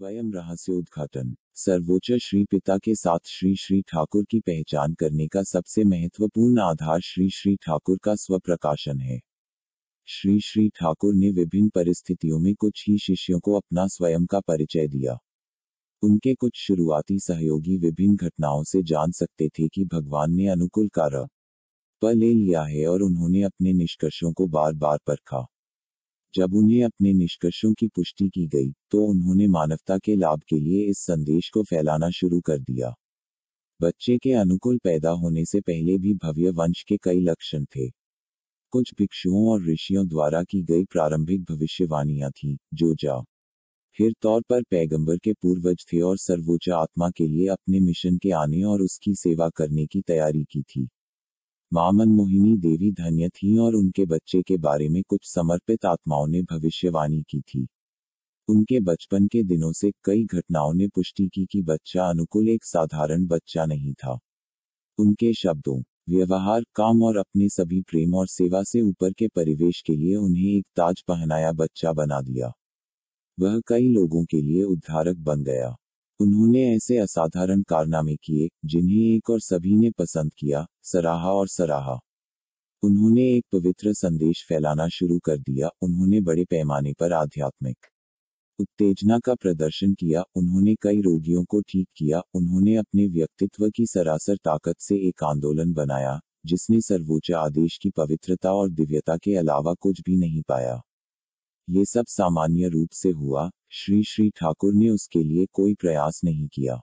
स्वयं रहस्योद्घाटन। सर्वोच्च श्री पिता के साथ श्री श्री ठाकुर की पहचान करने का सबसे महत्वपूर्ण आधार श्री श्री ठाकुर का स्वप्रकाशन है। श्री श्री ठाकुर ने विभिन्न परिस्थितियों में कुछ ही शिष्यों को अपना स्वयं का परिचय दिया। उनके कुछ शुरुआती सहयोगी विभिन्न घटनाओं से जान सकते थे कि भगवान ने अनुकूल कार्य पर ले लिया है और उन्होंने अपने निष्कर्षों को बार बार परखा। जब उन्हें अपने निष्कर्षों की पुष्टि की गई, तो उन्होंने मानवता के लाभ के लिए इस संदेश को फैलाना शुरू कर दिया। बच्चे के अनुकूल पैदा होने से पहले भी भव्य वंश के कई लक्षण थे। कुछ भिक्षुओं और ऋषियों द्वारा की गई प्रारंभिक भविष्यवाणियां थीं, जो जाहिर तौर पर पैगंबर के पूर्वज थे और सर्वोच्च आत्मा के लिए अपने मिशन के आने और उसकी सेवा करने की तैयारी की थी। मां मनमोहिनी देवी धन्य थीं और उनके बच्चे के बारे में कुछ समर्पित आत्माओं ने भविष्यवाणी की थी। उनके बचपन के दिनों से कई घटनाओं ने पुष्टि की कि बच्चा अनुकूल एक साधारण बच्चा नहीं था। उनके शब्दों, व्यवहार, काम और अपने सभी प्रेम और सेवा से ऊपर के परिवेश के लिए उन्हें एक ताज पहनाया बच्चा बना दिया। वह कई लोगों के लिए उद्धारक बन गया। उन्होंने ऐसे असाधारण कारनामे किए, जिन्हें एक और सभी ने पसंद किया, सराहा और सराहा। उन्होंने एक पवित्र संदेश फैलाना शुरू कर दिया। उन्होंने बड़े पैमाने पर आध्यात्मिक उत्तेजना का प्रदर्शन किया। उन्होंने कई रोगियों को ठीक किया। उन्होंने अपने व्यक्तित्व की सरासर ताकत से एक आंदोलन बनाया, जिसने सर्वोच्च आदेश की पवित्रता और दिव्यता के अलावा कुछ भी नहीं पाया। ये सब सामान्य रूप से हुआ। श्री श्री ठाकुर ने उसके लिए कोई प्रयास नहीं किया।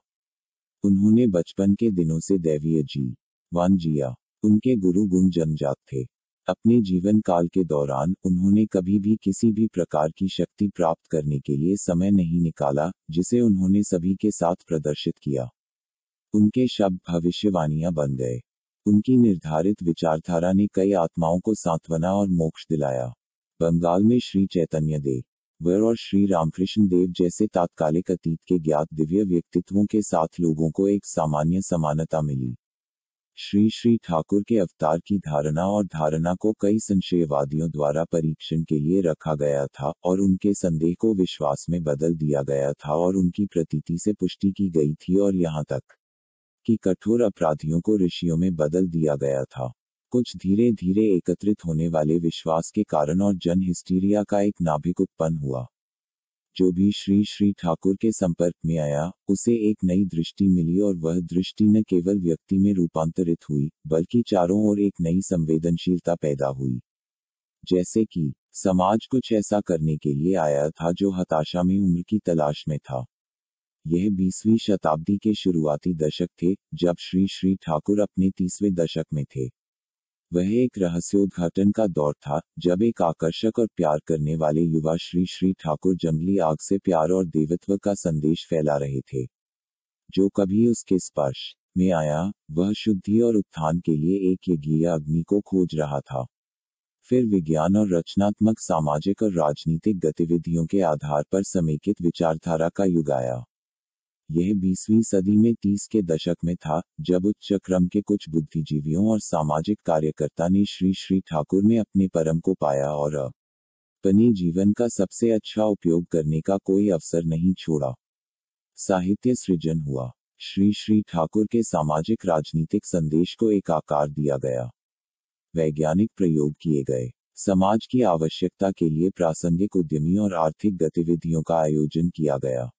उन्होंने बचपन के दिनों से दैवीय जीवन जिया। उनके गुरु गुण जन्मजात थे। अपने जीवन काल के दौरान उन्होंने कभी भी किसी भी प्रकार की शक्ति प्राप्त करने के लिए समय नहीं निकाला, जिसे उन्होंने सभी के साथ प्रदर्शित किया। उनके शब्द भविष्यवाणियां बन गए। उनकी निर्धारित विचारधारा ने कई आत्माओं को सांत्वना और मोक्ष दिलाया। बंगाल में श्री चैतन्य देव और श्री रामकृष्ण देव जैसे तात्कालिक अतीत के ज्ञात दिव्य व्यक्तित्वों के साथ लोगों को एक सामान्य समानता मिली। श्री श्री ठाकुर के अवतार की धारणा और धारणा को कई संशयवादियों द्वारा परीक्षण के लिए रखा गया था और उनके संदेह को विश्वास में बदल दिया गया था और उनकी प्रतीति से पुष्टि की गई थी और यहाँ तक कि कठोर अपराधियों को ऋषियों में बदल दिया गया था। कुछ धीरे धीरे एकत्रित होने वाले विश्वास के कारण और जन हिस्टीरिया का एक नाभिक उत्पन्न हुआ। जो भी श्री श्री ठाकुर के संपर्क में आया, उसे एक नई दृष्टि मिली और वह दृष्टि न केवल व्यक्ति में रूपांतरित हुई, बल्कि चारों ओर एक नई संवेदनशीलता पैदा हुई। जैसे कि समाज कुछ ऐसा करने के लिए आया था जो हताशा में उम्र की तलाश में था। यह 20वीं शताब्दी के शुरुआती दशक थे, जब श्री श्री ठाकुर अपने 30वें दशक में थे। वह एक रहस्योद्घाटन का दौर था, जब एक आकर्षक और प्यार करने वाले युवा श्री श्री ठाकुर जंगली आग से प्यार और देवत्व का संदेश फैला रहे थे। जो कभी उसके स्पर्श में आया, वह शुद्धि और उत्थान के लिए एक यज्ञीय अग्नि को खोज रहा था। फिर विज्ञान और रचनात्मक सामाजिक और राजनीतिक गतिविधियों के आधार पर समेकित विचारधारा का युग आया। यह 20वीं सदी में 30 के दशक में था, जब उच्च क्रम के कुछ बुद्धिजीवियों और सामाजिक कार्यकर्ता ने श्री श्री ठाकुर में अपने परम को पाया और अपने जीवन का सबसे अच्छा उपयोग करने का कोई अवसर नहीं छोड़ा। साहित्य सृजन हुआ। श्री श्री ठाकुर के सामाजिक राजनीतिक संदेश को एक आकार दिया गया। वैज्ञानिक प्रयोग किए गए। समाज की आवश्यकता के लिए प्रासंगिक उद्यमी और आर्थिक गतिविधियों का आयोजन किया गया।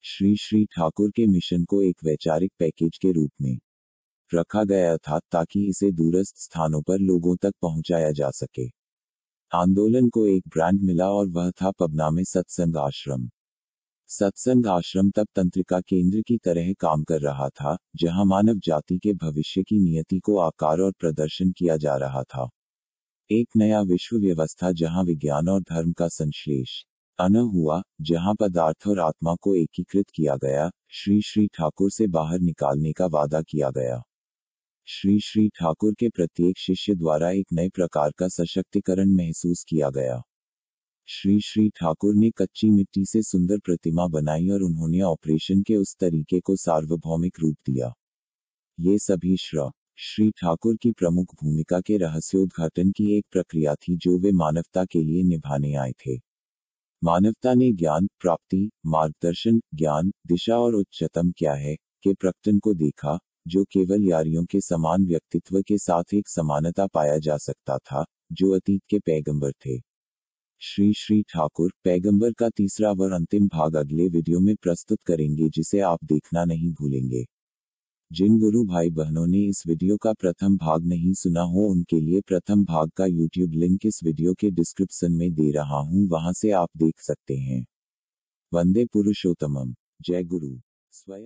श्री श्री ठाकुर के मिशन को एक वैचारिक पैकेज के रूप में रखा गया था, ताकि इसे दूरस्थ स्थानों पर लोगों तक पहुंचाया जा सके। आंदोलन को एक ब्रांड मिला और वह था पबना में सत्संग आश्रम। सत्संग आश्रम तब तंत्रिका केंद्र की तरह काम कर रहा था, जहां मानव जाति के भविष्य की नियति को आकार और प्रदर्शन किया जा रहा था। एक नया विश्व व्यवस्था जहां विज्ञान और धर्म का संश्लेष अन हुआ, जहां पदार्थ और आत्मा को एकीकृत किया गया, श्री श्री ठाकुर से बाहर निकालने का वादा किया गया। श्री श्री ठाकुर के प्रत्येक शिष्य द्वारा एक नए प्रकार का सशक्तिकरण महसूस किया गया। श्री श्री ठाकुर ने कच्ची मिट्टी से सुंदर प्रतिमा बनाई और उन्होंने ऑपरेशन के उस तरीके को सार्वभौमिक रूप दिया। ये सभी श्री ठाकुर की प्रमुख भूमिका के रहस्योद्घाटन की एक प्रक्रिया थी जो वे मानवता के लिए निभाने आए थे। मानवता ने ज्ञान, प्राप्ति, मार्गदर्शन, ज्ञान, दिशा और उच्चतम क्या है के प्रकटन को देखा, जो केवल यारियों के समान व्यक्तित्व के साथ एक समानता पाया जा सकता था, जो अतीत के पैगंबर थे। श्री श्री ठाकुर पैगंबर का तीसरा और अंतिम भाग अगले वीडियो में प्रस्तुत करेंगे, जिसे आप देखना नहीं भूलेंगे। जिन गुरु भाई बहनों ने इस वीडियो का प्रथम भाग नहीं सुना हो, उनके लिए प्रथम भाग का यूट्यूब लिंक इस वीडियो के डिस्क्रिप्शन में दे रहा हूं, वहां से आप देख सकते हैं। वंदे पुरुषोत्तमम। जय गुरु। स्वयं